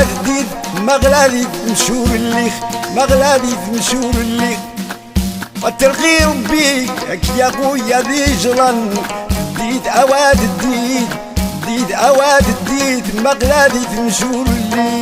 اواد ديد مغلادي مشور الليخ مغلادي مشور الليخ وترغي ربي يا خويا ذي جران ديد اواد ديد اواد ديد مغلادي مشور الليخ